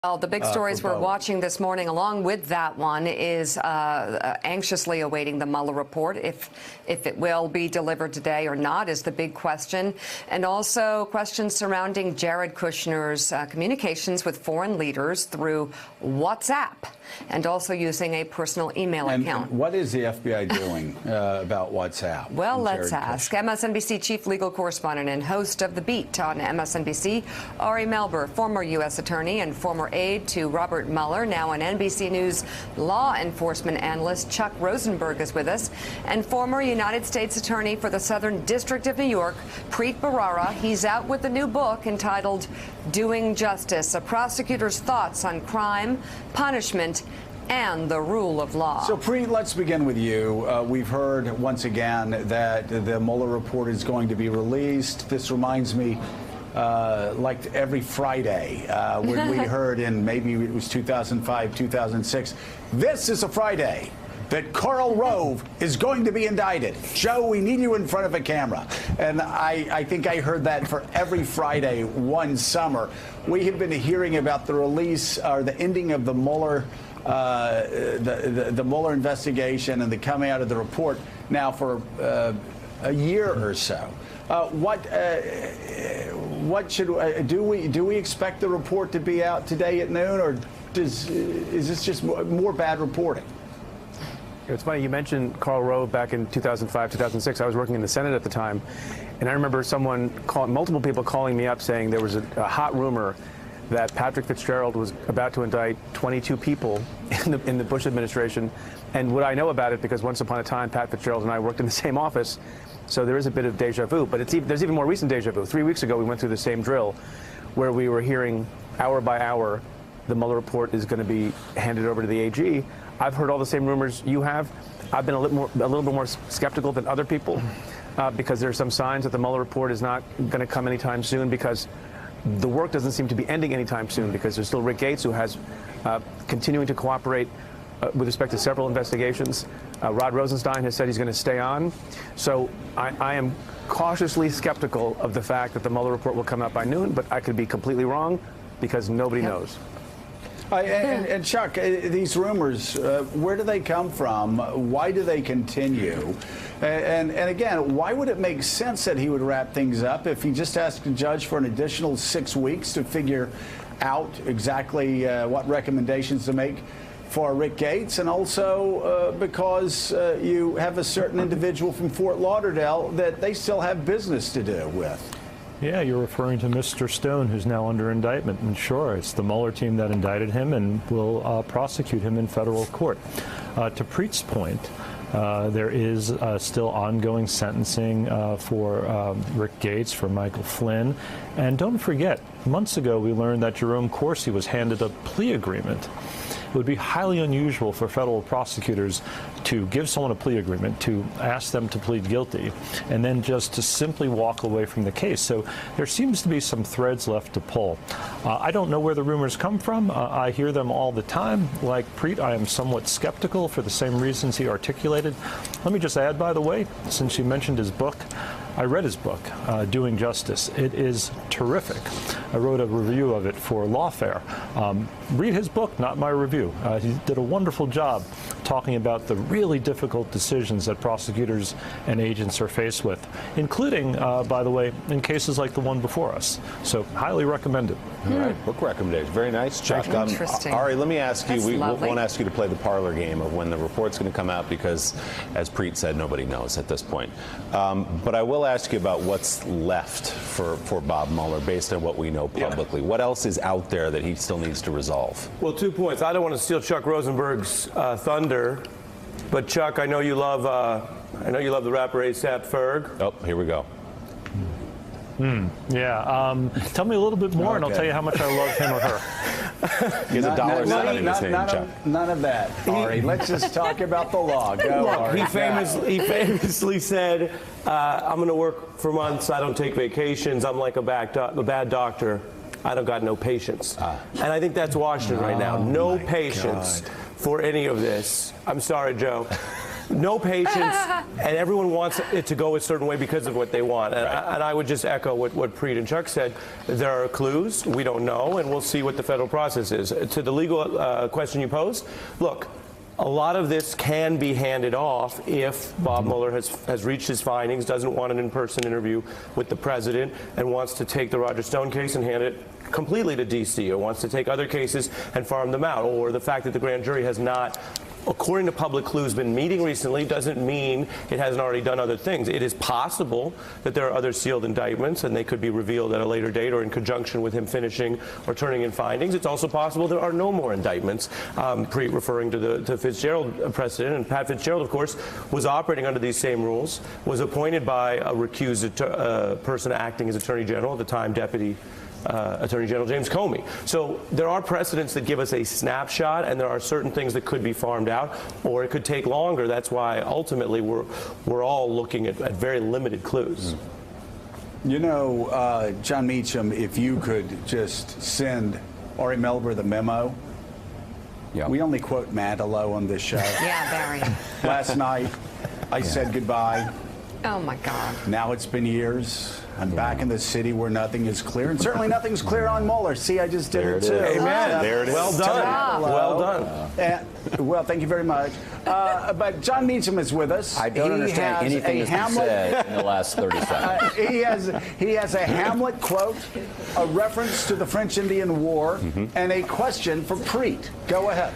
Well, the big stories we're watching this morning, along with that one, is anxiously awaiting the Mueller report. If it will be delivered today or not is the big question. And also questions surrounding Jared Kushner's communications with foreign leaders through WhatsApp and also using a personal email account. What is the FBI doing about WhatsApp? Well, let's ask. MSNBC chief legal correspondent and host of The Beat on MSNBC, Ari Melber, former U.S. attorney and former aide to Robert Mueller, now an NBC News law enforcement analyst. Chuck Rosenberg is with us, and former United States attorney for the Southern District of New York, Preet Bharara. He's out with a new book entitled Doing Justice, a prosecutor's thoughts on crime, punishment, and the rule of law. So, Preet, let's begin with you. We've heard once again that the Mueller report is going to be released. This reminds me like every Friday when we heard in maybe it was 2005, 2006, this is a Friday that Karl Rove is going to be indicted. Joe, we need you in front of a camera. And I think I heard that for every Friday one summer. We have been hearing about the release or the ending of the Mueller the Mueller investigation and the coming out of the report now for a year or so. What should do we expect the report to be out today at noon, or is this just more bad reporting? It's funny you mentioned Karl Rove back in 2005, 2006. I was working in the Senate at the time, and I remember multiple people calling me up saying there was a hot rumor that Patrick Fitzgerald was about to indict 22 people in the Bush administration. And what I know about it, because once upon a time, Pat Fitzgerald and I worked in the same office, so there is a bit of deja vu. But there's even more recent deja vu. 3 weeks ago, we went through the same drill where we were hearing hour by hour the Mueller report is going to be handed over to the AG. I've heard all the same rumors you have. I've been a little bit more skeptical than other people because there are some signs that the Mueller report is not going to come anytime soon, because the work doesn't seem to be ending anytime soon, because there's still Rick Gates, who has continuing to cooperate with respect to several investigations. Rod Rosenstein has said he's going to stay on. So I am cautiously skeptical of the fact that the Mueller report will come out by noon, but I could be completely wrong because nobody knows. And Chuck, these rumors, where do they come from? Why do they continue? And again, why would it make sense that he would wrap things up if he just asked a judge for an additional 6 weeks to figure out exactly what recommendations to make for Rick Gates, and also because you have a certain individual from Fort Lauderdale that they still have business to do with? Yeah, you're referring to Mr. Stone, who's now under indictment. And sure, it's the Mueller team that indicted him and will prosecute him in federal court. To Preet's point, there is still ongoing sentencing for Rick Gates, for Michael Flynn. And don't forget, months ago we learned that Jerome Corsi was handed a plea agreement. It would be highly unusual for federal prosecutors to give someone a plea agreement, to ask them to plead guilty, and then just to simply walk away from the case. So there seems to be some threads left to pull. I don't know where the rumors come from. I hear them all the time. Like Preet, I am somewhat skeptical for the same reasons he articulated. Let me just add, by the way, since you mentioned his book, I read his book, Doing Justice. It is terrific. I wrote a review of it for Lawfare. Read his book, not my review. He did a wonderful job talking about the really difficult decisions that prosecutors and agents are faced with, including, by the way, in cases like the one before us. So highly recommend it. All right, book recommendation. Very nice, Chuck. Interesting. Ari, let me ask you, we lovely. won't ask you to play the parlor game of when the report's going to come out, because, as Preet said, nobody knows at this point. But I will ask you about what's left for Bob Mueller based on what we know publicly. Yeah. What else is out there that he still needs to resolve? Well, 2 points. I don't want to steal Chuck Rosenberg's thunder, but Chuck, I know you love the rapper A$AP Ferg. Oh, here we go. Yeah. Tell me a little bit more, and I'll tell you how much I love him or her. He has a dollar sign in his name, Chuck. None of that, Ari. Let's just talk about the law. Go, Ari. He famously said, I'm going to work for months. I don't take vacations. I'm like a bad doctor. I don't got no patience. And I think that's Washington right now. No patience for any of this. I'm sorry, Joe. no patience, and everyone wants it to go a certain way because of what they want. And, and I would just echo what Preet and Chuck said. There are clues, we don't know, and we'll see what the federal process is. To the legal question you posed, look, a lot of this can be handed off if Bob Mueller has reached his findings, doesn't want an in-person interview with the president, and wants to take the Roger Stone case and hand it completely to D.C., or wants to take other cases and farm them out, or the fact that the grand jury has not, according to public clues, been meeting recently doesn't mean it hasn't already done other things. It is possible that there are other sealed indictments and they could be revealed at a later date or in conjunction with him finishing or turning in findings. It's also possible there are no more indictments, referring to the Fitzgerald precedent. And Pat Fitzgerald, of course, was operating under these same rules, was appointed by a recused person acting as Attorney General, at the time Deputy Attorney General James Comey. So there are precedents that give us a snapshot, and there are certain things that could be farmed out, or it could take longer. That's why ultimately we're all looking at very limited clues. You know, John Meacham, if you could just send Ari Melber the memo. Yeah. We only quote Mandela on this show. Yeah, Barry. Last night, I said goodbye. Oh, my God. Now it's been years. I'm back in the city where nothing is clear, and certainly nothing's clear on Mueller. See, I just did There it it too. is. Amen. There it is. Well done. Well done. Well, thank you very much. But John Meacham is with us. I don't understand anything that's been said in the last 30 seconds. He has a Hamlet quote, a reference to the French-Indian War, and a question for Preet. Go ahead.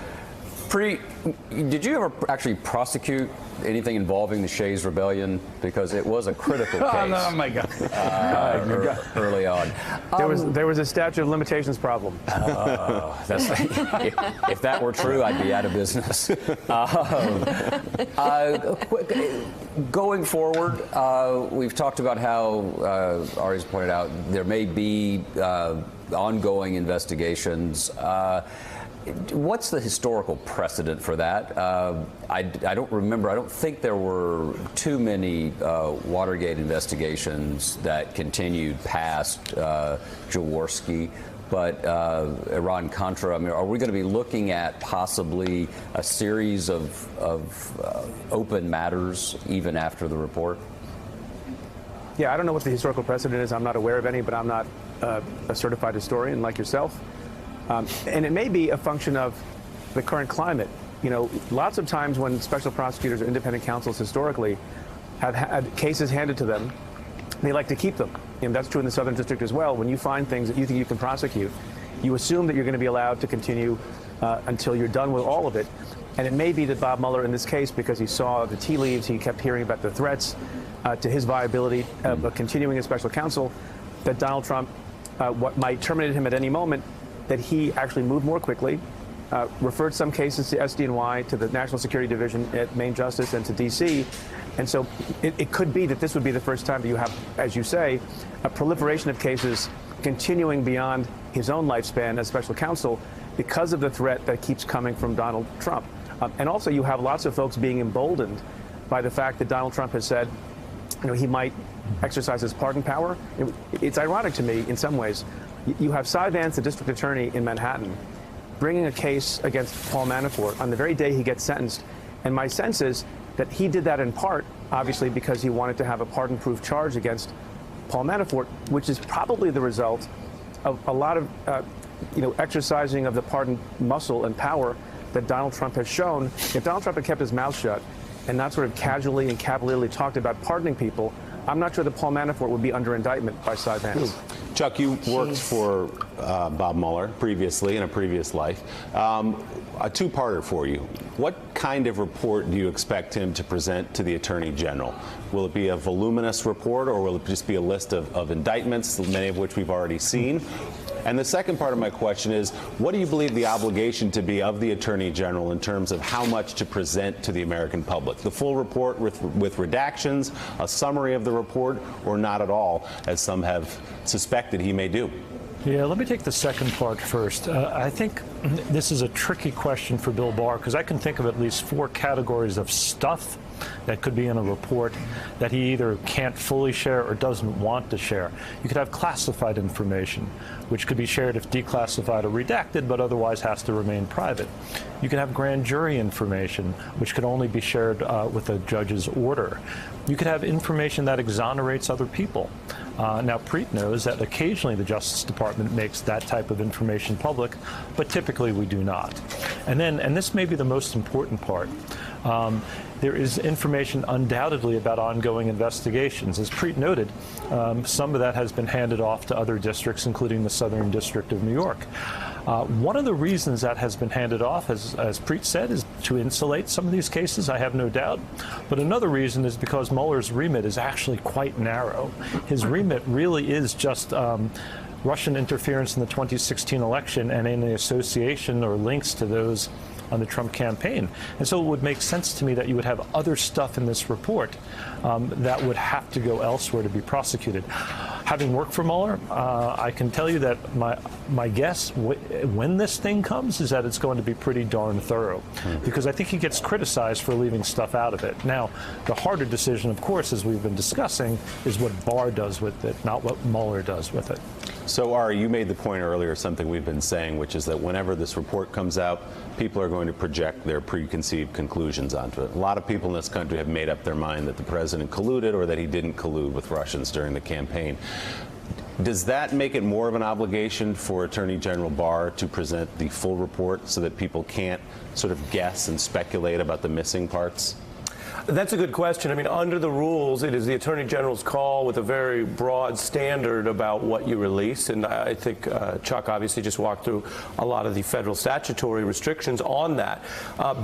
Preet, did you ever actually prosecute anything involving the Shays Rebellion? Because it was a critical case. Oh my God. Early on. There was a statute of limitations problem. If that were true, I'd be out of business. Going forward, we've talked about how, Ari's pointed out, there may be ongoing investigations. What's the historical precedent for that? I don't remember. I don't think there were too many Watergate investigations that continued past Jaworski, but Iran-Contra. I mean, are we going to be looking at possibly a series of open matters even after the report? Yeah, I don't know what the historical precedent is. I'm not aware of any, but I'm not a certified historian like yourself. And it may be a function of the current climate. You know, lots of times when special prosecutors or independent counsels historically have had cases handed to them, they like to keep them. And that's true in the Southern District as well. When you find things that you think you can prosecute, you assume that you're going to be allowed to continue until you're done with all of it. And it may be that Bob Mueller, in this case, because he saw the tea leaves, he kept hearing about the threats to his viability of continuing as special counsel, that Donald Trump what might terminate him at any moment, that he actually moved more quickly, referred some cases to SDNY, to the National Security Division at Main Justice, and to D.C. And so it could be that this would be the first time that you have, as you say, a proliferation of cases continuing beyond his own lifespan as special counsel because of the threat that keeps coming from Donald Trump. And also you have lots of folks being emboldened by the fact that Donald Trump has said, you know, he might exercise his pardon power. It's ironic to me in some ways. You have Cy Vance, the district attorney in Manhattan, bringing a case against Paul Manafort on the very day he gets sentenced. And my sense is that he did that in part, obviously, because he wanted to have a pardon-proof charge against Paul Manafort, which is probably the result of a lot of, exercising of the pardon muscle and power that Donald Trump has shown. If Donald Trump had kept his mouth shut and not sort of casually and cavalierly talked about pardoning people, I'm not sure that Paul Manafort would be under indictment by Cy Vance. Chuck, you worked for Bob Mueller previously in a previous life. A two-parter for you. What kind of report do you expect him to present to the Attorney General? Will it be a voluminous report, or will it just be a list of indictments, many of which we've already seen? And the second part of my question is, what do you believe the obligation to be of the Attorney General in terms of how much to present to the American public? The full report with redactions, a summary of the report, or not at all, as some have suspected he may do? Yeah, let me take the second part first. I think this is a tricky question for Bill Barr because I can think of at least 4 categories of stuff that could be in a report that he either can't fully share or doesn't want to share. You could have classified information, which could be shared if declassified or redacted, but otherwise has to remain private. You could have grand jury information, which could only be shared with a judge's order. You could have information that exonerates other people. Now, Preet knows that occasionally the Justice Department makes that type of information public, but typically we do not. And this may be the most important part. There is information undoubtedly about ongoing investigations. As Preet noted, some of that has been handed off to other districts, including the Southern District of New York. One of the reasons that has been handed off, as Preet said, is to insulate some of these cases, I have no doubt. But another reason is because Mueller's remit is actually quite narrow. His remit really is just Russian interference in the 2016 election and any association or links to those on the Trump campaign. And so it would make sense to me that you would have other stuff in this report that would have to go elsewhere to be prosecuted. Having worked for Mueller, I can tell you that my guess when this thing comes is that it's going to be pretty darn thorough, because I think he gets criticized for leaving stuff out of it. Now, the harder decision, of course, as we've been discussing, is what Barr does with it, not what Mueller does with it. So, Ari, you made the point earlier, something we've been saying, which is that whenever this report comes out, people are going to project their preconceived conclusions onto it. A lot of people in this country have made up their mind that the president colluded or that he didn't collude with Russians during the campaign. Does that make it more of an obligation for Attorney General Barr to present the full report so that people can't sort of guess and speculate about the missing parts? That's a good question. I mean, under the rules, it is the Attorney General's call with a very broad standard about what you release. And I think Chuck obviously just walked through a lot of the federal statutory restrictions on that.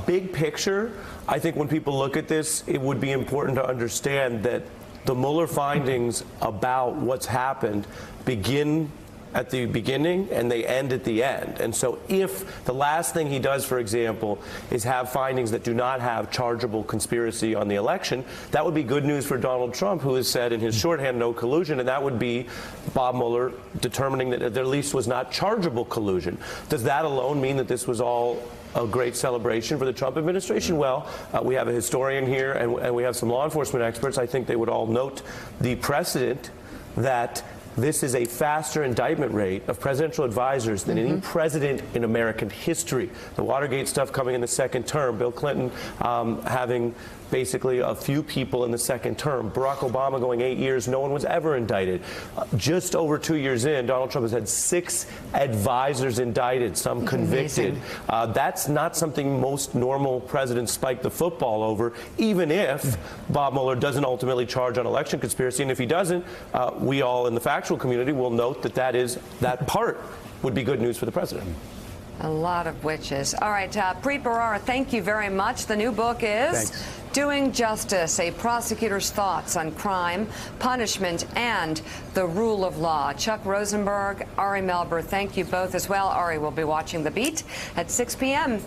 Big picture, I think when people look at this, it would be important to understand that the Mueller findings about what's happened begin at the beginning and they end at the end. And so if the last thing he does, for example, is have findings that do not have chargeable conspiracy on the election, that would be good news for Donald Trump, who has said in his shorthand no collusion, and that would be Bob Mueller determining that there at least was not chargeable collusion. Does that alone mean that this was all a great celebration for the Trump administration? Well, we have a historian here and we have some law enforcement experts. I think they would all note the precedent that this is a faster indictment rate of presidential advisors than any president in American history. The Watergate stuff coming in the second term, Bill Clinton having basically a few people in the second term, Barack Obama going 8 years, no one was ever indicted. Just over 2 years in, Donald Trump has had 6 advisors indicted, some convicted. That's not something most normal presidents spike the football over, even if Bob Mueller doesn't ultimately charge on election conspiracy. And if he doesn't, we all in the factual community will note that that part would be good news for the president. A lot of witches. All right, Preet Bharara, thank you very much. The new book is Doing Justice, a prosecutor's thoughts on crime, punishment, and the rule of law. Chuck Rosenberg, Ari Melber, thank you both as well. Ari will be watching The Beat at 6 p.m.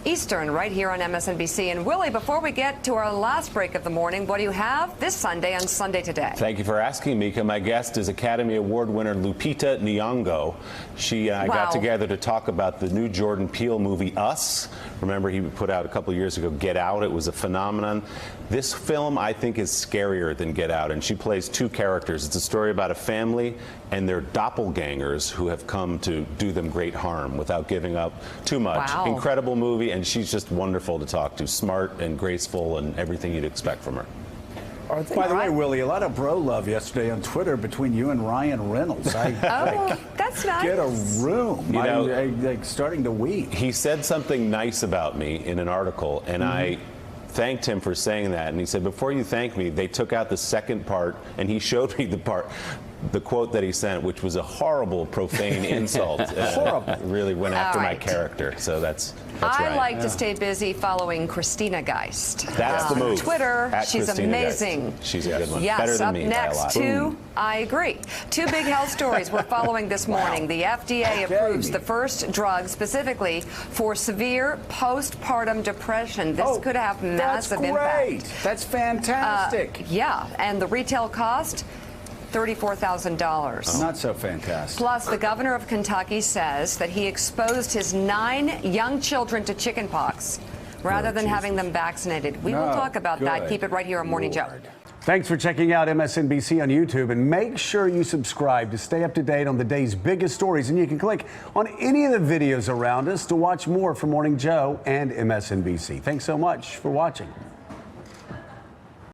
Eastern right here on MSNBC. And Willie, before we get to our last break of the morning, what do you have this Sunday on Sunday Today? Thank you for asking, Mika. My guest is Academy Award winner Lupita Nyong'o. She and I got together to talk about the new Jordan Peele movie, Us. Remember, he put out a couple of years ago, Get Out. It was a phenomenon. This film, I think, is scarier than Get Out, and she plays 2 characters. It's a story about a family and their doppelgangers who have come to do them great harm without giving up too much. Incredible movie, and she's just wonderful to talk to. Smart and graceful and everything you'd expect from her. By the way, Willie, a lot of bro love yesterday on Twitter between you and Ryan Reynolds. That's nice. Get a room. You know, I'm starting to weep. He said something nice about me in an article, and I thanked him for saying that. And he said, before you thank me, they took out the second part, and he showed me the quote that he sent, which was a horrible, profane insult. Horrible. Really went after my character. So that's I right. like to stay busy following Christina Geist. That's the move. Twitter, she's Christina amazing. Geist. She's a good one. Yes, Better than up me next, by a lot. 2, I agree. 2 big health stories we're following this morning. The FDA approves the first drug specifically for severe postpartum depression. This could have massive impact. That's great. That's fantastic. Yeah, and the retail cost, $34,000. Not so fantastic. Plus, the governor of Kentucky says that he exposed his 9 young children to chickenpox rather than having them vaccinated. We will talk about that. Keep it right here on Morning Joe. Thanks for checking out MSNBC on YouTube, and make sure you subscribe to stay up to date on the day's biggest stories. And you can click on any of the videos around us to watch more from Morning Joe and MSNBC. Thanks so much for watching.